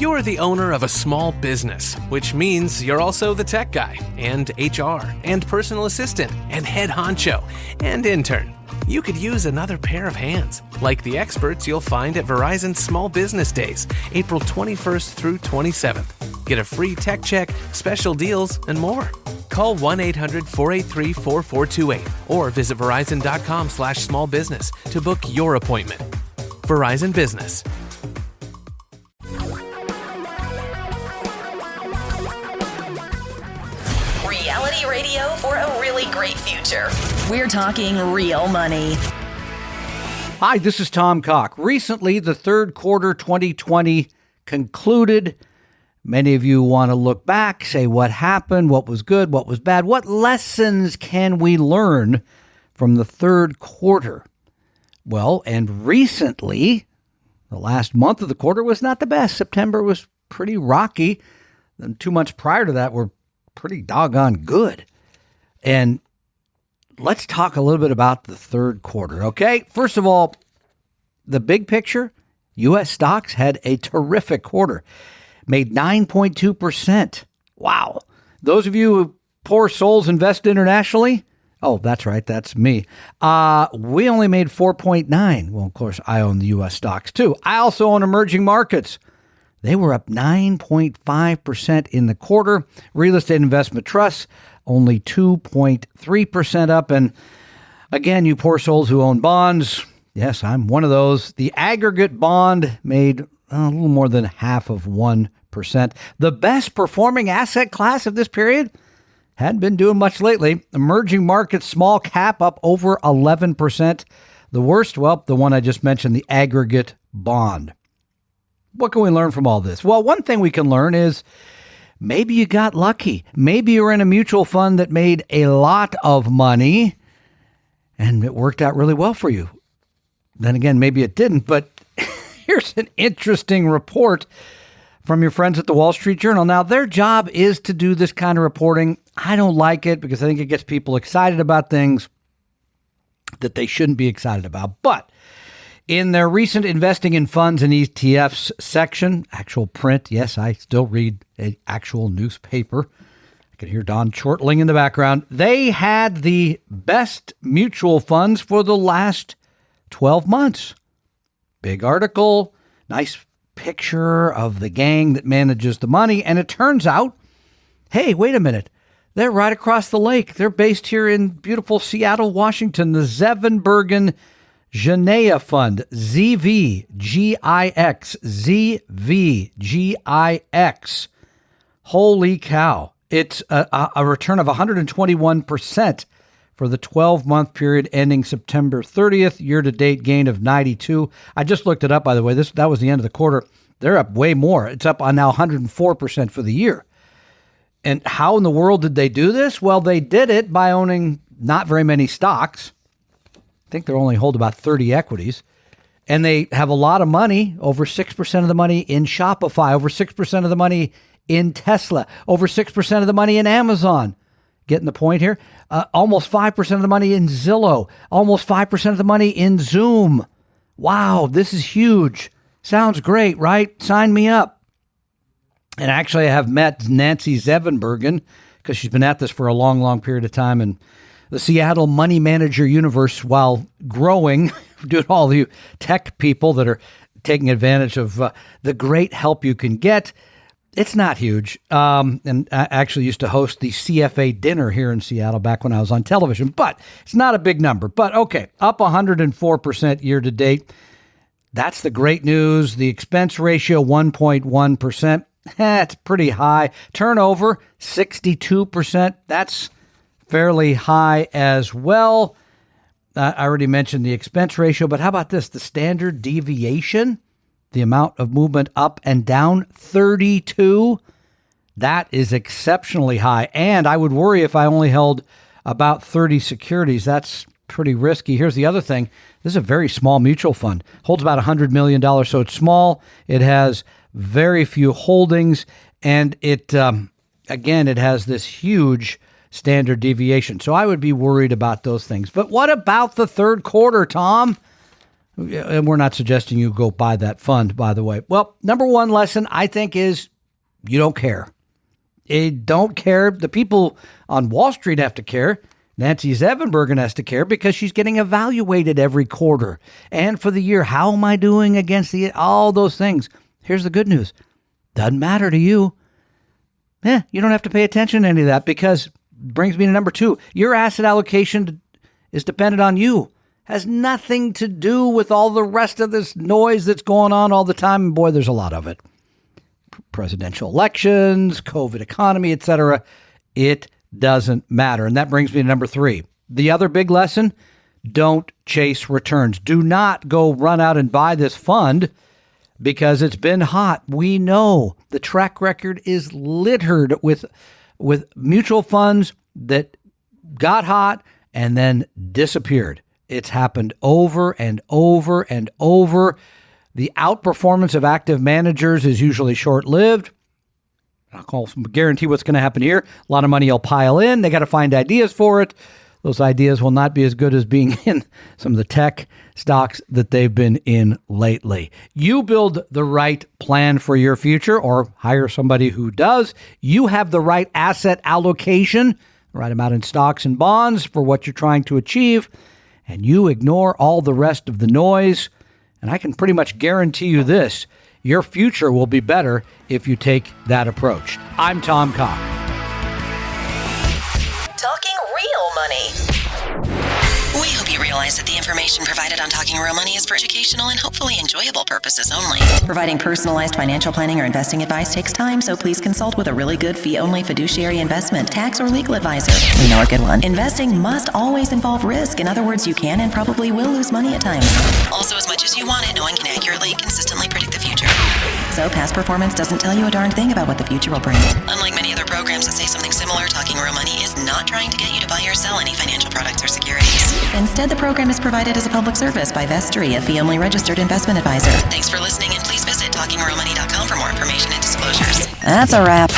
You're the owner of a small business, which means you're also the tech guy, and HR, and personal assistant, and head honcho, and intern. You could use another pair of hands, like the experts you'll find at Verizon Small Business Days, April 21st through 27th. Get a free tech check, special deals, and more. Call 1-800-483-4428 or visit verizon.com/smallbusiness to book your appointment. Verizon Business. Reality radio for a really great future. We're talking real money. Hi, this is Tom Cock. Recently, the third quarter 2020 concluded. Many of you want to look back, say what happened, what was good, what was bad. What lessons can we learn from the third quarter? Well, and recently, the last month of the quarter was not the best. September was pretty rocky. And 2 months prior to that were pretty doggone good. And let's talk a little bit about the third quarter, okay? First of all, the big picture, U.S. stocks had a terrific quarter. Made 9.2%. Wow. Those of you who poor souls invest internationally, oh, that's right, that's me. We only made 4.9. Well, of course, I own the U.S. stocks too. I also own emerging markets. They were up 9.5% in the quarter. Real estate investment trusts, only 2.3% up. And again, you poor souls who own bonds, yes, I'm one of those. The aggregate bond made a little more than half of 1%. The best performing asset class of this period hadn't been doing much lately. Emerging markets, small cap up over 11%. The worst, well, the one I just mentioned, the aggregate bond. What can we learn from all this? Well, one thing we can learn is maybe you got lucky. Maybe you're in a mutual fund that made a lot of money and it worked out really well for you. Then again, maybe it didn't, but here's an interesting report from your friends at the Wall Street Journal. Now, their job is to do this kind of reporting. I don't like it because I think it gets people excited about things that they shouldn't be excited about. But in their recent investing in funds and ETFs section, actual print, yes, I still read an actual newspaper. I can hear Don chortling in the background. They had the best mutual funds for the last 12 months. Big article, nice picture of the gang that manages the money. And it turns out, hey, wait a minute. They're right across the lake. They're based here in beautiful Seattle, Washington. The Zevenbergen Genea Fund, ZVGIX, ZVGIX. Holy cow. It's a return of 121%. For the 12-month period ending September 30th, year-to-date gain of 92. I just looked it up, by the way. That was the end of the quarter. They're up way more. It's up on now 104% for the year. And how in the world did they do this? Well, they did it by owning not very many stocks. I think they only hold about 30 equities. And they have a lot of money, over 6% of the money in Shopify, over 6% of the money in Tesla, over 6% of the money in Amazon. Getting the point here? Almost 5% of the money in Zillow. Almost 5% of the money in Zoom. Wow, this is huge. Sounds great, right? Sign me up. And actually, I have met Nancy Zevenbergen because she's been at this for a long, long period of time. And the Seattle Money Manager universe, while growing, due to all the tech people that are taking advantage of the great help you can get, it's not huge. And I actually used to host the CFA dinner here in Seattle back when I was on television, but it's not a big number. But okay, up 104% year to date. That's the great news. The expense ratio, 1.1%. It's pretty high. Turnover, 62%. That's fairly high as well. I already mentioned the expense ratio, but how about this? The standard deviation? The amount of movement up and down, 32. That is exceptionally high. And I would worry if I only held about 30 securities. That's pretty risky. Here's the other thing. This is a very small mutual fund. Holds about $100 million. So it's small. It has very few holdings. And it, again, it has this huge standard deviation. So I would be worried about those things. But what about the third quarter, Tom? And we're not suggesting you go buy that fund, by the way. Well, number one lesson, I think, is you don't care. You don't care. The people on Wall Street have to care. Nancy Zevenbergen has to care because she's getting evaluated every quarter and for the year. How am I doing against all those things? Here's the good news. Doesn't matter to you. You don't have to pay attention to any of that, because it brings me to number two. Your asset allocation is dependent on you. Has nothing to do with all the rest of this noise that's going on all the time. And boy, there's a lot of it. Presidential elections, COVID economy, etc. It doesn't matter. And that brings me to number three. The other big lesson, don't chase returns. Do not go run out and buy this fund because it's been hot. We know the track record is littered with mutual funds that got hot and then disappeared. It's happened over and over and over. The outperformance of active managers is usually short-lived. I can't guarantee what's going to happen here. A lot of money will pile in. They got to find ideas for it. Those ideas will not be as good as being in some of the tech stocks that they've been in lately. You build the right plan for your future, or hire somebody who does. You have the right asset allocation, the right amount in stocks and bonds for what you're trying to achieve, and you ignore all the rest of the noise. And I can pretty much guarantee you this: your future will be better if you take that approach. I'm Tom Cock. Talking real money. We hope you realize that the information provided on Talking Real Money is for educational and hopefully enjoyable purposes only. Providing personalized financial planning or investing advice takes time, so please consult with a really good fee-only fiduciary investment, tax, or legal advisor. We know a good one. Investing must always involve risk. In other words, you can and probably will lose money at times. Also, as much as you want it, no one can accurately and consistently predict the future. So past performance doesn't tell you a darn thing about what the future will bring. Unlike many other programs that say something similar, Talking Real Money is not trying to get you to buy or sell any financial products or securities. Instead, the program is provided as a public service by Vestry, a fee-only registered investment advisor. Thanks for listening, and please visit TalkingRealMoney.com for more information and disclosures. That's a wrap.